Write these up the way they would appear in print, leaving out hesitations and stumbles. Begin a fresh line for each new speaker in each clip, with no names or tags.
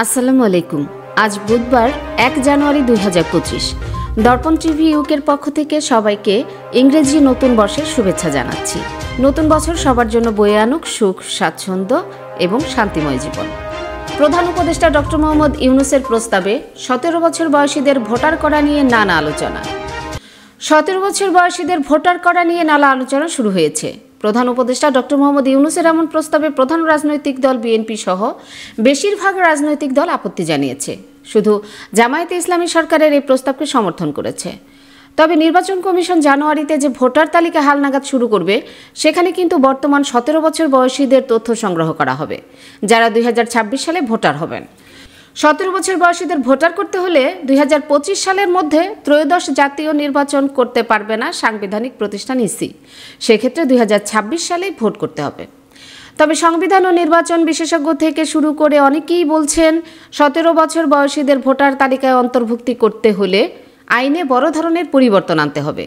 আসসালামু আলাইকুম। আজ বুধবার 1 জানুয়ারি 2025। দর্পণ টিভি ইউকের পক্ষ থেকে সবাইকে ইংরেজি নতুন বর্ষের শুভেচ্ছা জানাচ্ছি। নতুন বছর সবার জন্য বয়ে আনুক সুখ, স্বাচ্ছন্দ্য এবং শান্তিময় জীবন। প্রধান উপদেষ্টা ডক্টর মোহাম্মদ ইউনূসের প্রস্তাবে 17 বছর বয়সীদের ভোটার করা নিয়ে নানা আলোচনা। 17 বছর বয়সীদের ভোটার করা নিয়ে নানা আলোচনা শুরু হয়েছে। প্রধান উপদেষ্টা ডক্টর মোহাম্মদ ইউনূসের এমন প্রস্তাবে প্রধান রাজনৈতিক দল বিএনপি সহ বেশিরভাগ রাজনৈতিক দল আপত্তি জানিয়েছে। শুধু জামায়াতে ইসলামী সরকারের এই প্রস্তাবকে সমর্থন করেছে। তবে নির্বাচন কমিশন জানুয়ারিতে যে ভোটার তালিকা হালনাগাদ শুরু করবে, সেখানে কিন্তু বর্তমান 17 বছর বয়সীদের তথ্য সংগ্রহ করা হবে, যারা 2026 সালে ভোটার হবেন। 17 বছর বয়সীদের ভোটার করতে হলে 2025 সালের মধ্যে ত্রয়োদশ জাতীয় নির্বাচন করতে পারবে না সাংবিধানিক প্রতিষ্ঠান ইসি। সেক্ষেত্রে 2026 সালেই ভোট করতে হবে। তবে সংবিধান ও নির্বাচন বিশেষজ্ঞ থেকে শুরু করে অনেকেই বলছেন 17 বছর বয়সীদের ভোটার তালিকায় অন্তর্ভুক্তি করতে হলে আইনে বড় ধরনের পরিবর্তন আনতে হবে।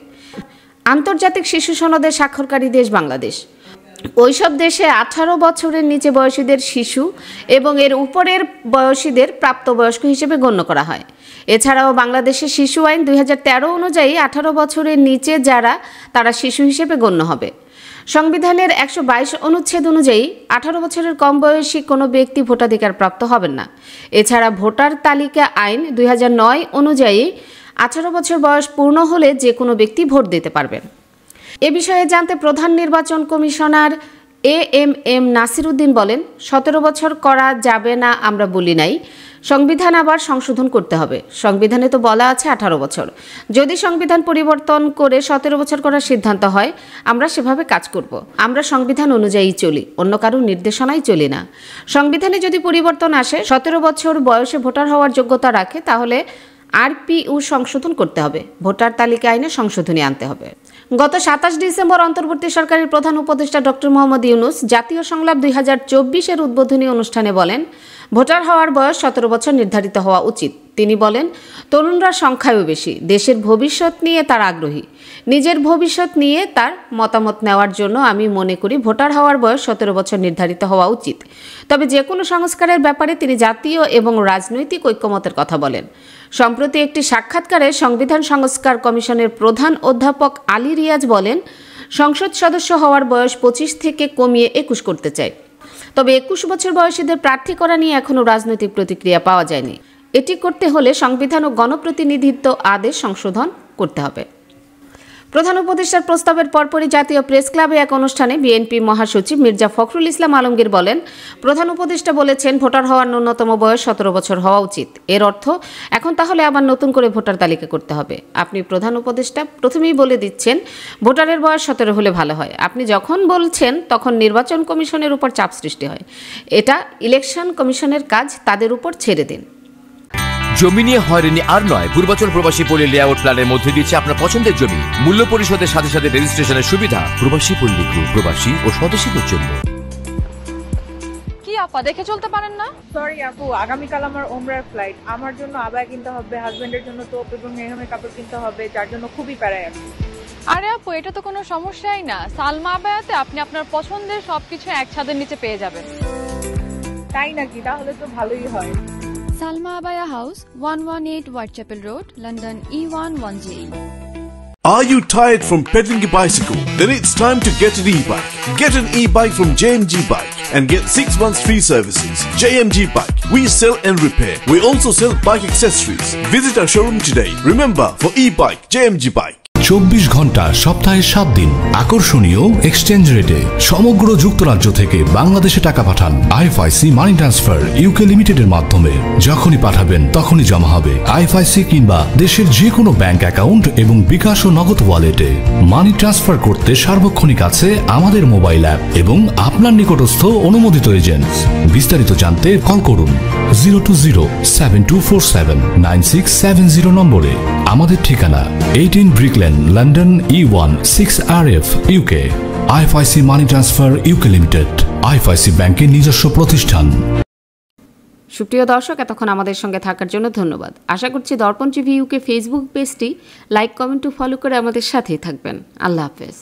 আন্তর্জাতিক শিশু সনদে স্বাক্ষরকারী দেশ বাংলাদেশ। ওইসব দেশে 18 বছরের নিচে বয়সীদের শিশু এবং এর উপরের বয়সীদের প্রাপ্তবয়স্ক হিসেবে গণ্য করা হয়। এছাড়াও বাংলাদেশের শিশু আইন 2013 অনুযায়ী 18 বছরের নিচে যারা, তারা শিশু হিসেবে গণ্য হবে। সংবিধানের 122 অনুচ্ছেদ অনুযায়ী 18 বছরের কম বয়সী কোনো ব্যক্তি ভোটাধিকার প্রাপ্ত হবেন না। এছাড়া ভোটার তালিকা আইন 2009 অনুযায়ী 18 বছর বয়স পূর্ণ হলে যে কোনো ব্যক্তি ভোট দিতে পারবেন। এ বিষয়ে জানতে প্রধান নির্বাচন কমিশনার এএমএম নাসির উদ্দিন বলেন, 17 বছর করা যাবে না আমরা বলি নাই, সংবিধান আবার সংশোধন করতে হবে। সংবিধানে তো বলা আছে 18 বছর। যদি সংবিধান পরিবর্তন করে 17 বছর করার সিদ্ধান্ত হয়, আমরা সেভাবে কাজ করব। আমরা সংবিধান অনুযায়ী চলি, অন্য কারোর নির্দেশনায় চলি না। সংবিধানে যদি পরিবর্তন আসে, 17 বছর বয়সে ভোটার হওয়ার যোগ্যতা রাখে, তাহলে আরপিইউ সংশোধন করতে হবে, ভোটার তালিকা আইনে সংশোধনী আনতে হবে। গত 27 ডিসেম্বর অন্তর্বর্তী সরকারের প্রধান উপদেষ্টা ডক্টর মোহাম্মদ ইউনূস জাতীয় সংলাপ 2024-এর উদ্বোধনী অনুষ্ঠানে বলেন, ভোটার হওয়ার বয়স 17 বছর নির্ধারিত হওয়া উচিত। তিনি বলেন, তরুণরা সংখ্যায়ও বেশি, দেশের ভবিষ্যৎ নিয়ে তার আগ্রহী। নিজের ভবিষ্যৎ নিয়ে তার মতামত নেওয়ার জন্য আমি মনে করি ভোটার হওয়ার বয়স 17 বছর নির্ধারিত হওয়া উচিত। তবে যে কোনো সংস্কারের ব্যাপারে তিনি জাতীয় এবং রাজনৈতিক ঐক্যমতের কথা বলেন। সম্প্রতি একটি সাক্ষাৎকারে সংবিধান সংস্কার কমিশনের প্রধান অধ্যাপক আলী রিয়াজ বলেন, সংসদ সদস্য হওয়ার বয়স 25 থেকে কমিয়ে 21 করতে চায়। তবে 21 বছর বয়সীদের প্রার্থী করা নিয়ে এখনও রাজনৈতিক প্রতিক্রিয়া পাওয়া যায়নি। এটি করতে হলে সংবিধান ও গণপ্রতিনিধিত্ব আদেশ সংশোধন করতে হবে। প্রধান উপদেষ্টার প্রস্তাবের পরপরই জাতীয় প্রেস ক্লাবে এক অনুষ্ঠানে বিএনপি মহাসচিব মির্জা ফখরুল ইসলাম আলমগীর বলেন, প্রধান উপদেষ্টা বলেছেন ভোটার হওয়ার ন্যূনতম বয়স 17 বছর হওয়া উচিত। এর অর্থ এখন তাহলে আবার নতুন করে ভোটার তালিকা করতে হবে। আপনি প্রধান উপদেষ্টা প্রথমেই বলে দিচ্ছেন ভোটারের বয়স 17 হলে ভালো হয়। আপনি যখন বলছেন তখন নির্বাচন কমিশনের উপর চাপ সৃষ্টি হয়। এটা ইলেকশন কমিশনের কাজ, তাদের উপর ছেড়ে দিন।
জমি নিয়ে হয়রানি আর নয়। পূর্বাচল প্রবাসী পল্লী লেআউট প্ল্যানের মধ্যে দিচ্ছে আপনার পছন্দের জমি মূল্য পরিশোধের সাথে সাথে রেজিস্ট্রেশনের সুবিধা। প্রবাসী পল্লী গ্রুপ, প্রবাসী ও স্বদেশীদের জন্য।
কি আপা দেখে চলতে পারেন না?
সরি আপু, আগামীকাল আমার ওমরার ফ্লাইট। আমার জন্য আবায়া কিনতে হবে, হাজবেন্ডের জন্য টোপ এবং মেহমের কাপড় কিনতে হবে, যার জন্য খুবই প্যারায় আছি।
আরে আপু, এটা তো কোনো সমস্যাই না। সালমা আবায়াতে আপনি আপনার পছন্দের সবকিছু এক ছাদের নিচে পেয়ে যাবেন।
তাই নাকি? তাহলে তো ভালোই হয়।
Salma Abaya House, 118 Whitechapel Road, London E11JE.
Are you tired from pedaling a bicycle? Then it's time to get an e-bike. Get an e-bike from JMG Bike and get 6 months free services. JMG Bike. We sell and repair. We also sell bike accessories. Visit our showroom today. Remember, for e-bike, JMG Bike.
24 ঘন্টা সপ্তাহে 7 দিন আকর্ষণীয় exchange রেটে সমগ্র যুক্তরাজ্য থেকে বাংলাদেশে টাকা পাঠান। আইএফআইসি মানি ট্রান্সফার ইউকে লিমিটেডের মাধ্যমে যখনই পাঠাবেন তখনই জমা হবে আইএফআইসি কিংবা দেশের যে কোনো ব্যাংক অ্যাকাউন্ট এবং বিকাশ ও নগদ ওয়ালেটে। মানি ট্রান্সফার করতে সার্বক্ষণিক আছে আমাদের মোবাইল অ্যাপ এবং আপনার নিকটস্থ অনুমোদিত এজেন্ট। বিস্তারিত জানতে কল করুন 020-7247-9670 নম্বরে। আমাদের ঠিকানা 18 Brick Lane, London E1 6RF UK। IFIC money transfer UK limited, IFIC ব্যাংকের নিজস্ব প্রতিষ্ঠান।
সুপ্রিয় দর্শক, এতক্ষণ আমাদের সঙ্গে থাকার জন্য ধন্যবাদ। আশা করছি দর্পণ টিভি ইউকে ফেসবুক পেজটি লাইক, কমেন্ট ও ফলো করে আমাদের সাথেই থাকবেন। আল্লাহ হাফেজ।